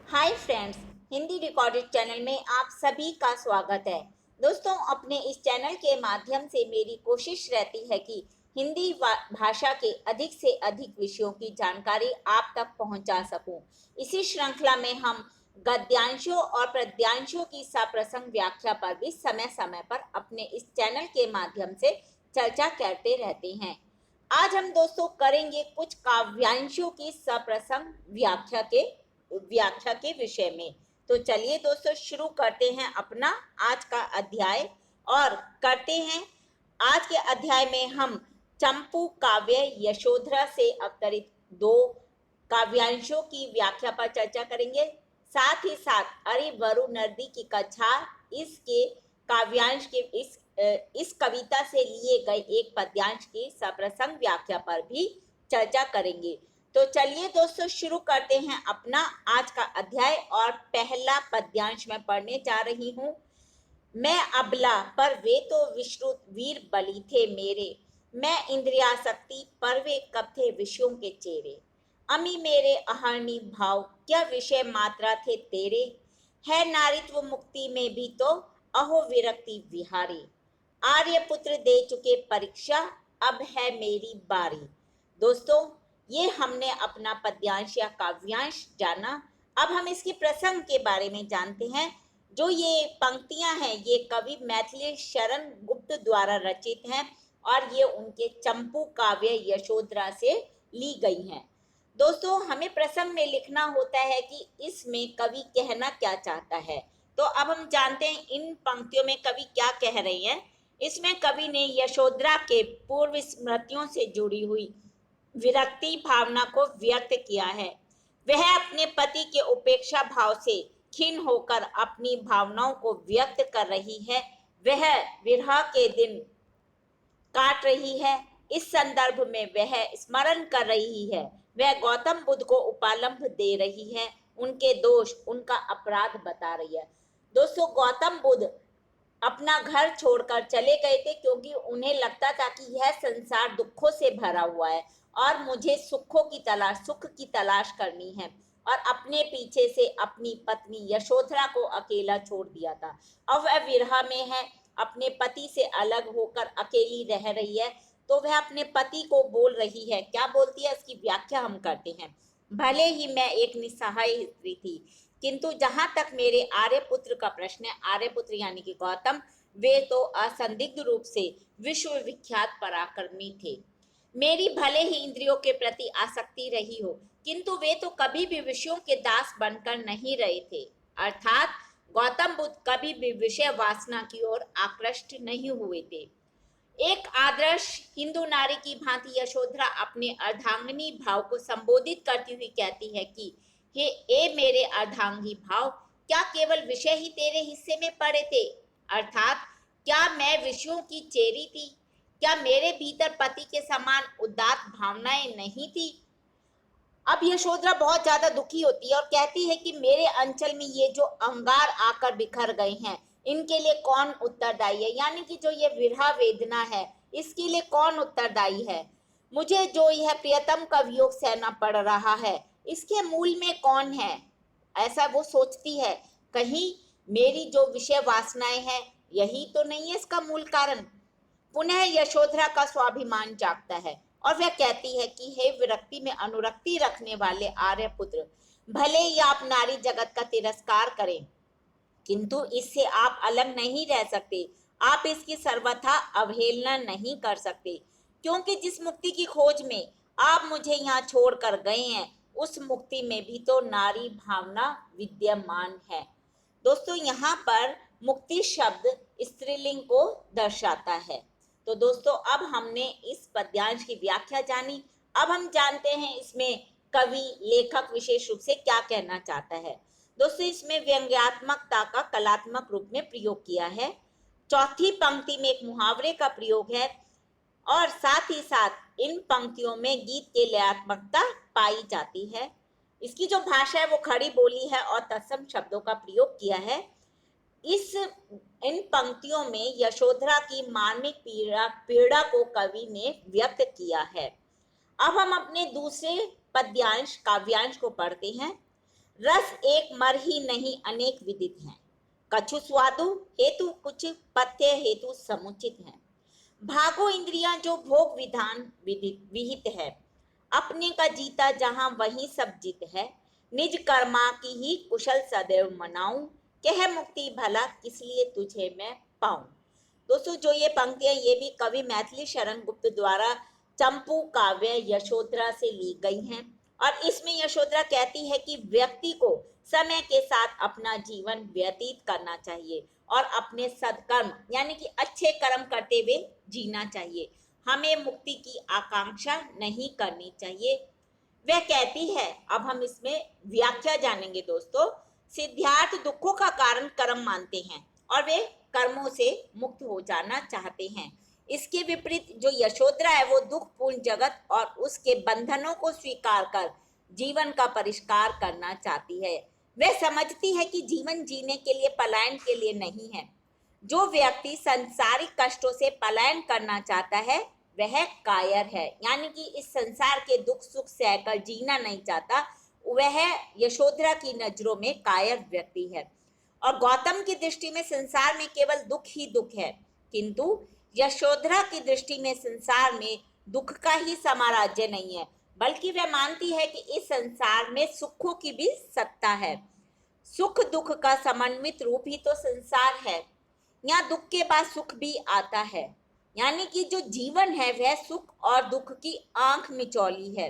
Hi friends, Hindi recorded channel में आप सभी का स्वागत है। दोस्तों, अपने इस चैनल के माध्यम से मेरी कोशिश रहती है कि हिंदी भाषा के अधिक से अधिक विषयों की जानकारी आप तक पहुंचा सकूं। इसी श्रृंखला में हम गद्यांशों और पद्यांशों की सप्रसंग व्याख्या पर भी समय समय पर अपने इस चैनल के माध्यम से चर्चा करते रहते हैं। आज हम दोस्तों करेंगे कुछ काव्यांशों की सप्रसंग व्याख्या के विषय में। तो चलिए दोस्तों शुरू करते हैं अपना आज का अध्याय और करते हैं। आज के अध्याय में हम चंपू काव्य यशोधरा से अवतरित दो काव्यांशों की व्याख्या पर चर्चा करेंगे। साथ ही साथ अरे वरु नर्दी की कछार इसके काव्यांश के इस कविता से लिए गए एक पद्यांश की सप्रसंग व्याख्या पर भी चर्चा करेंगे। तो चलिए दोस्तों शुरू करते हैं अपना आज का अध्याय और पहला पद्यांश मैं पढ़ने जा रही हूँ। मैं अबला पर वे तो विश्रुत वीर बलि थे मेरे, मैं इंद्रियासक्ति पर वे कब थे विषयों के चेरे। अमी मेरे अहर्णी भाव क्या विषय मात्रा थे तेरे, है नारित्व मुक्ति में भी तो अहो विरक्ति विहारी। आर्यपुत्र दे चुके परीक्षा अब है मेरी बारी। दोस्तों, ये हमने अपना पद्यांश या काव्यांश जाना। अब हम इसके प्रसंग के बारे में जानते हैं। जो ये पंक्तियां हैं ये कवि मैथिली शरण गुप्त द्वारा रचित हैं और ये उनके चंपू काव्य यशोधरा से ली गई हैं। दोस्तों, हमें प्रसंग में लिखना होता है कि इसमें कवि कहना क्या चाहता है। तो अब हम जानते हैं इन पंक्तियों में कवि क्या कह रहे हैं। इसमें कवि ने यशोधरा के पूर्व स्मृतियों से जुड़ी हुई विरक्ति भावना को व्यक्त किया है। वह अपने पति के उपेक्षा भाव से खिन्न होकर अपनी भावनाओं को व्यक्त कर रही है। वह विरह के दिन काट रही है। इस संदर्भ में वह स्मरण कर रही है। वह गौतम बुद्ध को उपालंब दे रही है, उनके दोष उनका अपराध बता रही है। दोस्तों, गौतम बुद्ध अपना घर छोड़कर चले गए थे क्योंकि उन्हें लगता था कि यह संसार दुखों से भरा हुआ है और मुझे सुख की तलाश करनी है। और अपने पीछे से अपनी पत्नी यशोधरा को अकेला छोड़ दिया था। अब वह विरह में है, अपने पति से अलग होकर अकेली रह रही है। तो वह अपने पति को बोल रही है, क्या बोलती है इसकी व्याख्या हम करते हैं। भले ही मैं एक निस्सहाय स्त्री थी, किंतु जहां तक मेरे आर्यपुत्र का प्रश्न है, आर्यपुत्र यानी कि गौतम, वे तो असंदिग्ध रूप से विश्व विख्यात पराक्रमी थे। मेरी भले ही इंद्रियों के प्रति आसक्ति रही हो, किंतु वे तो कभी भी विषयों के दास बनकर नहीं रहे थे। अर्थात गौतम बुद्ध कभी भी विषय वासना की ओर आकृष्ट नहीं हुए थे। एक आदर्श हिंदू नारी की भांति यशोधरा अपने अर्धांगिनी भाव को संबोधित करती हुई कहती है कि हे ए मेरे अर्धांगी भाव, क्या केवल विषय ही तेरे हिस्से में पड़े थे? अर्थात क्या मैं विषयों की चेरी थी? क्या मेरे भीतर पति के समान उदात्त भावनाएं नहीं थी? अब यशोधरा बहुत ज्यादा दुखी होती है और कहती है कि मेरे अंचल में ये जो अंगार आकर बिखर गए हैं, इनके लिए कौन उत्तरदायी है? यानी कि जो ये विरह वेदना है, इसके लिए कौन उत्तरदायी है? मुझे जो यह प्रियतम का वियोग सहना पड़ रहा है, इसके मूल में कौन है? ऐसा वो सोचती है। कहीं मेरी जो विषय वासनाएं हैं, यही तो नहीं है इसका मूल कारण। पुनः यशोधरा का स्वाभिमान जागता है और वह कहती है कि हे विरक्ति में अनुरक्ति रखने वाले आर्यपुत्र, भले ही आप नारी जगत का तिरस्कार करें, किंतु इससे आप अलग नहीं रह सकते। आप इसकी सर्वथा अवहेलना नहीं कर सकते, क्योंकि जिस मुक्ति की खोज में आप मुझे यहाँ छोड़कर गए हैं, उस मुक्ति में भी तो नारी भावना विद्यमान है। दोस्तों, यहाँ पर मुक्ति शब्द स्त्रीलिंग को दर्शाता है। तो दोस्तों, अब हमने इस पद्यांश की व्याख्या जानी। अब हम जानते हैं इसमें कवि लेखक विशेष रूप से क्या कहना चाहता है। दोस्तों, इसमें व्यंग्यात्मकता का कलात्मक रूप में प्रयोग किया है। चौथी पंक्ति में एक मुहावरे का प्रयोग है और साथ ही साथ इन पंक्तियों में गीत के लयात्मकता पाई जाती है। इसकी जो भाषा है वो खड़ी बोली है और तत्सम शब्दों का प्रयोग किया है। इन पंक्तियों में यशोधरा की मानसिक पीड़ा को कवि ने व्यक्त किया है। अब हम अपने दूसरे पद्यांश काव्यांश को पढ़ते हैं। रस एक मर ही नहीं अनेक विदित हैं। कछु स्वादु हेतु कुछ पथ्य हेतु समुचित है। भागो इंद्रियां जो भोग विधान विहित है। अपने का जीता जहां वहीं सब जीत है। निज कर्मा की ही कुशल सदैव मनाऊं। कह मुक्ति भला किस लिए तुझे मैं पाऊं। दोस्तों, जो ये पंक्तियां ये भी कवि मैथिली शरण गुप्त द्वारा चंपू काव्य यशोधरा से ली गई हैं। और इसमें यशोधरा कहती है कि व्यक्ति को समय के साथ अपना जीवन व्यतीत करना चाहिए और अपने सत्कर्म यानी कि अच्छे कर्म करते हुए जीना चाहिए। हमें मुक्ति की आकांक्षा नहीं करनी चाहिए। वह कहती है, अब हम इसमें व्याख्या जानेंगे दोस्तों। सिद्धार्थ दुखों का कारण कर्म मानते हैं और वे कर्मों से मुक्त हो जाना चाहते हैं। इसके विपरीत जो यशोधरा है वो दुखपूर्ण जगत और उसके बंधनों को स्वीकार कर जीवन का परिष्कार करना चाहती है। वह समझती है कि जीवन जीने के लिए पलायन के लिए नहीं है। जो व्यक्ति संसारिक कष्टों से पलायन करना चाहता है वह कायर है, यानी कि इस संसार के दुख सुख सहकर जीना नहीं चाहता, वह यशोधरा की नजरों में कायर व्यक्ति है। और गौतम की दृष्टि में संसार में केवल दुख ही दुख है, किंतु यशोधरा की दृष्टि में संसार में दुख का ही साम्राज्य नहीं है, बल्कि वह मानती है कि इस संसार में सुखों की भी सत्ता है। सुख दुख का समन्वित रूप ही तो संसार है। यहाँ दुख के बाद सुख भी आता है, यानी कि जो जीवन है वह सुख और दुख की आंख मिचौली है।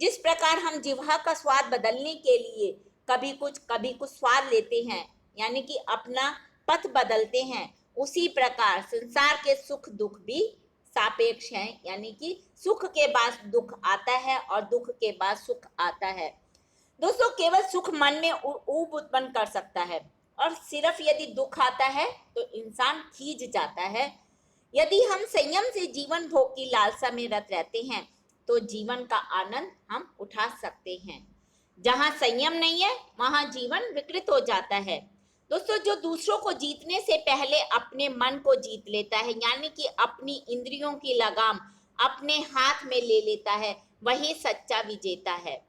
जिस प्रकार हम जिह्वा का स्वाद बदलने के लिए कभी कुछ स्वाद लेते हैं, यानी कि अपना पथ बदलते हैं, उसी प्रकार संसार के सुख दुख भी सापेक्ष हैं, यानी कि सुख के बाद दुख आता है और दुख के बाद सुख आता है। दोस्तों, केवल सुख मन में ऊब उत्पन्न कर सकता है और सिर्फ यदि दुख आता है तो इंसान खींच जाता है। यदि हम संयम से जीवन भोग की लालसा में रत रहते हैं तो जीवन का आनंद हम उठा सकते हैं। जहां संयम नहीं है वहां जीवन विकृत हो जाता है। दोस्तों, जो दूसरों को जीतने से पहले अपने मन को जीत लेता है, यानी कि अपनी इंद्रियों की लगाम अपने हाथ में ले लेता है, वही सच्चा विजेता है।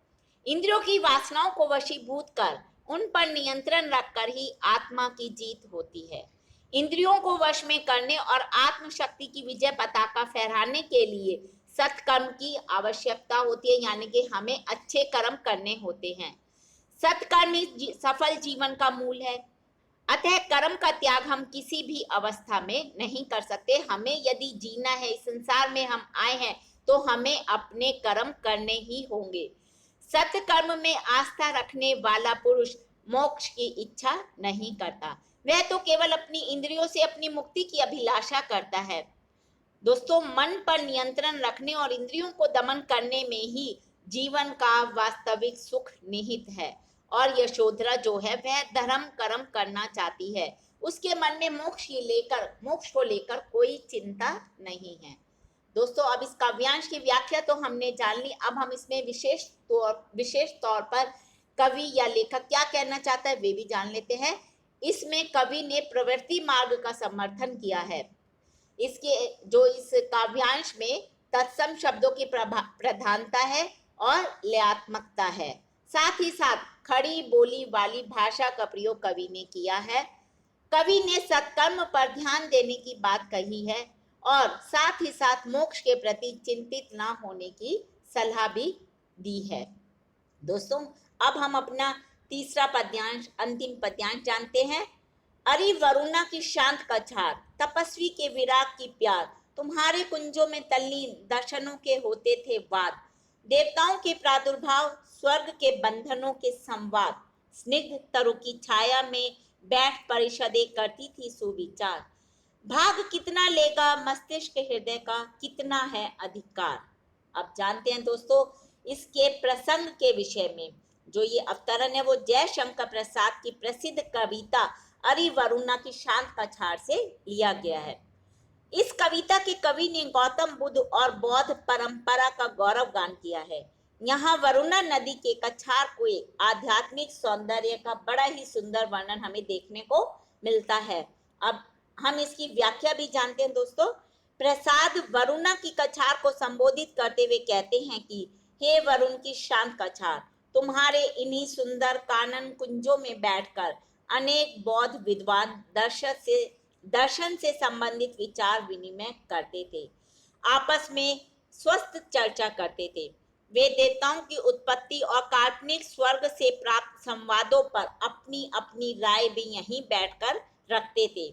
इंद्रियों की वासनाओं को वशीभूत कर उन पर नियंत्रण रखकर ही आत्मा की जीत होती है। इंद्रियों को वश में करने और आत्मशक्ति की विजय पताका फहराने के लिए सत्कर्म की आवश्यकता होती है, यानी कि हमें अच्छे कर्म करने होते हैं। सत्कर्म ही सफल जीवन का मूल है। अतः कर्म का त्याग हम किसी भी अवस्था में नहीं कर सकते। हमें यदि जीना है, इस संसार में हम आए हैं तो हमें अपने कर्म करने ही होंगे। सत्कर्म में आस्था रखने वाला पुरुष मोक्ष की इच्छा नहीं करता, वह तो केवल अपनी इंद्रियों से अपनी मुक्ति की अभिलाषा करता है। दोस्तों, मन पर नियंत्रण रखने और इंद्रियों को दमन करने में ही जीवन का वास्तविक सुख निहित है। और यशोधरा जो है वह धर्म कर्म करना चाहती है, उसके मन में मोक्ष को लेकर कोई चिंता नहीं है। दोस्तों, अब इस काव्यांश की व्याख्या तो हमने जान ली। अब हम इसमें विशेष तौर पर कवि या लेखक क्या कहना चाहता है वे भी जान लेते हैं। इसमें कवि ने प्रवृत्ति मार्ग का समर्थन किया है। इस काव्यांश में तत्सम शब्दों की प्रधानता है और लयात्मकता है। साथ ही साथ खड़ी बोली वाली भाषा का प्रयोग कवि ने किया है। कवि ने सत्कर्म पर ध्यान देने की बात कही है और साथ ही साथ मोक्ष के प्रति चिंतित ना होने की सलाह भी दी है। दोस्तों, अब हम अपना तीसरा पद्यांश, अंतिम पद्यांश जानते हैं। अरे वरुणा की शांत कछार, तपस्वी के विराग की प्यार, तुम्हारे कुंजों में तल्लीन दर्शनों के होते थे वाद। देवताओं के प्रादुर्भाव, स्वर्ग के बंधनों के संवाद, स्निग्ध तरु की छाया में बैठ परिषदें करती थी सुविचार। भाग कितना लेगा मस्तिष्क हृदय का, कितना है अधिकार। अब जानते हैं दोस्तों इसके प्रसंग के विषय में। जो ये अवतरण है वो जयशंकर प्रसाद की प्रसिद्ध कविता अरे वरुणा की शांत कछार से लिया गया है। इस कविता के कवि ने गौतम बुद्ध और बौद्ध परंपरा का गौरव गान किया है। यहाँ वरुणा नदी के कछार को एक आध्यात्मिक सौंदर्य का बड़ा ही सुंदर वर्णन हमें देखने को मिलता है। अब हम इसकी व्याख्या भी जानते हैं दोस्तों। प्रसाद वरुणा की कछार को संबोधित करते हुए कहते हैं कि हे वरुण की शांत कछार, तुम्हारे इन्हीं सुंदर कानन कुंजों में बैठकर अनेक बौद्ध विद्वान दर्शन से संबंधित विचार विनिमय करते थे, आपस में स्वस्थ चर्चा करते थे। वे देवताओं की उत्पत्ति और काल्पनिक स्वर्ग से प्राप्त संवादों पर अपनी अपनी राय भी यहीं बैठकर रखते थे।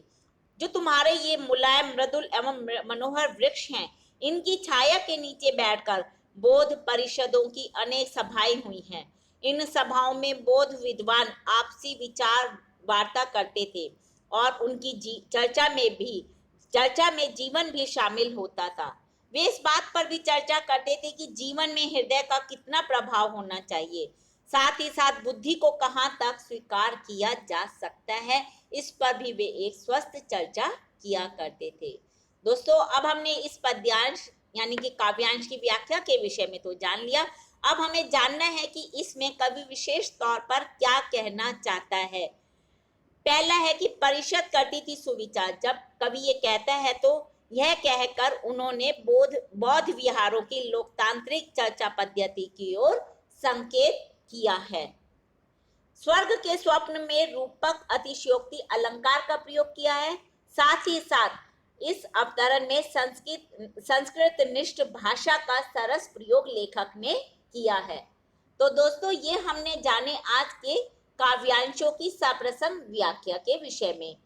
जो तुम्हारे ये मुलायम, मृदुल एवं मनोहर वृक्ष हैं, इनकी छाया के नीचे बैठकर बौद्ध परिषदों की अनेक सभाएं हुई हैं। इन सभाओं में बौद्ध विद्वान आपसी विचार वार्ता करते थे और उनकी चर्चा में जीवन भी शामिल होता था। वे इस बात पर भी चर्चा करते थे कि जीवन में हृदय का कितना प्रभाव होना चाहिए, साथ ही साथ बुद्धि को कहाँ तक स्वीकार किया जा सकता है, इस पर भी वे एक स्वस्थ चर्चा किया करते थे। दोस्तों, अब हमने इस पद्यांश यानी कि काव्यांश की व्याख्या के विषय में तो जान लिया। अब हमें जानना है कि इसमें कवि विशेष तौर पर क्या कहना चाहता है। पहला है कि परिषद करती थी सुविचार। जब कवि ये कहता है तो यह कहकर उन्होंने बौद्ध विहारों की लोकतांत्रिक चर्चा पद्धति की ओर संकेत किया है। स्वर्ग के स्वप्न में रूपक अतिशयोक्ति अलंकार का प्रयोग किया है। साथ ही साथ इस अवतरण में संस्कृत निष्ठ भाषा का सरस प्रयोग लेखक ने किया है। तो दोस्तों, ये हमने जाने आज के काव्यांशों की सप्रसंग व्याख्या के विषय में।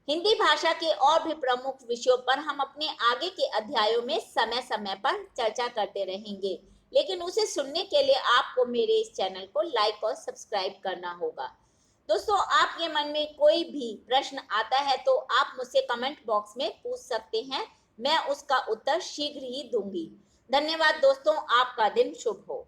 हिंदी भाषा के और भी प्रमुख विषयों पर हम अपने आगे के अध्यायों में समय समय पर चर्चा करते रहेंगे, लेकिन उसे सुनने के लिए आपको मेरे इस चैनल को लाइक और सब्सक्राइब करना होगा। दोस्तों, आपके मन में कोई भी प्रश्न आता है तो आप मुझसे कमेंट बॉक्स में पूछ सकते हैं, मैं उसका उत्तर शीघ्र ही दूंगी। धन्यवाद दोस्तों, आपका दिन शुभ हो।